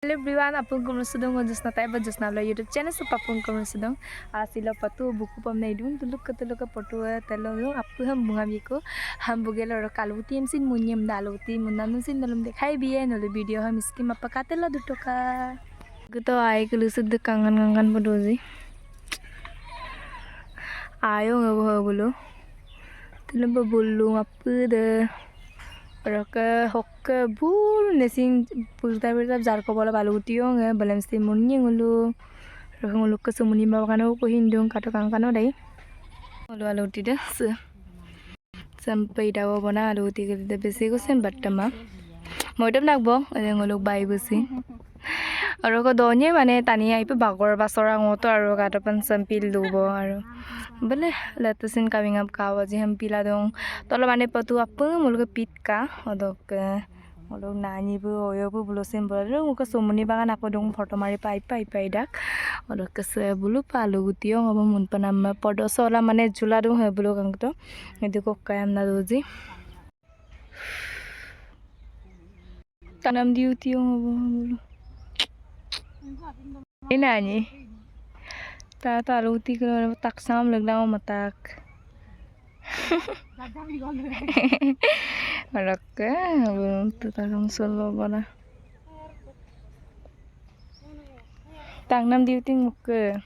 Hello everyone, apun kumur sudong Jusna taiba Jusna lo YouTube channel so papun kumur sudong asilo patu buku pam nai dun tuluk patu telo lo apu ham bunga biko ham bugelo ro kaluti emsin munyem daluti munanun sin dalum dekhai biye nolo video ham skim apa katelo dutoka gitu ai kelu sud kangan bodozi ayo ngabo bolo tulum bolu apu de Raka hokka bul nesing pulta berta jar ko bola balu tiong balam si munni ngulu raka ngulu ke sumuni bawa kana ko hindung kato kang kano dai ngulu alu tida sampai dawa bona alu tiga de besi ko sen battama moidam nagbo ngulu bai besi aro ko donye mane tani ai pe bagor basora ngoto aro kato pan sampil lubo aro bale latusin coming up kawaji ham pila dong tolo mane patu apa mulga pitka odok molo nani bu oyo bu bulosin bolo muka somuni bagan aku dong photo mari pai dak odok kese bulu palu gutiyo ngoba mun panam podo sola mane jula dong he bulu kang to ediko kayam na doji tanam diutiyo ngoba bulu nani ta luti ko tak sam laglang matak Maraka belum tutang solo bana tang nam duty muke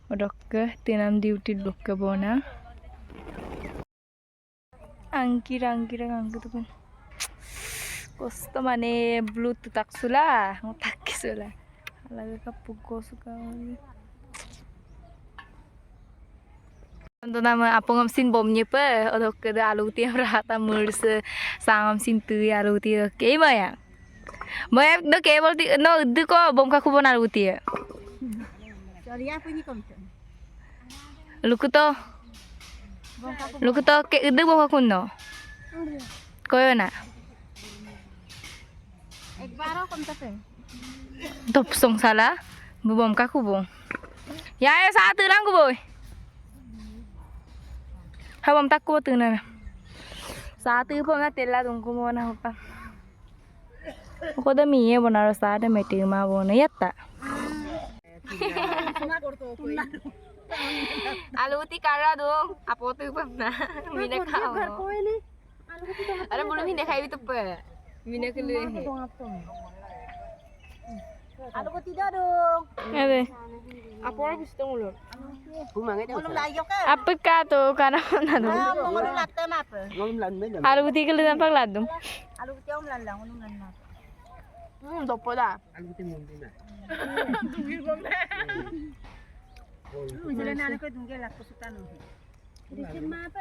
odok tinam duty lokka bona angki tu kosto mane bluetooth taksula ngotak kisula alaga kapugo suka Untuk nama apa ngamsin bomnya pe, atau ke alu tiap rata murs sang ngamsin tu alu tiap ke ya? Maya do ke bol ti no du ko bom ka kubon alu tiap. Sorry apa ni kom? Luku to ke du bom ka kunno. Koyo na. Ekbaro kom tape. Top song salah, bom ka kubon. Ya satu lang kuboy. Habam takku tu na. Satu pun na tela tungku mo na hopa. Ako da miye bona rasa da meti ma bona yatta. Alu ti kara do apo tu pam na. Mina khao. Are belum hine khai tu pe. Mina kelu he. Alu ko tidak dong. Ade. Apa orang bisa ngulur? Ngulur layok ke? Apa ka to kana na do. Ngulur latte apa? Alu ti kelu nampak ladum. Alu ko tiang lalang ngulur lalang. Dopo da. Alu ko tiang muna. Tunggu gombe. Jalan anak ko tunggu lak kesutan. Disin ma apa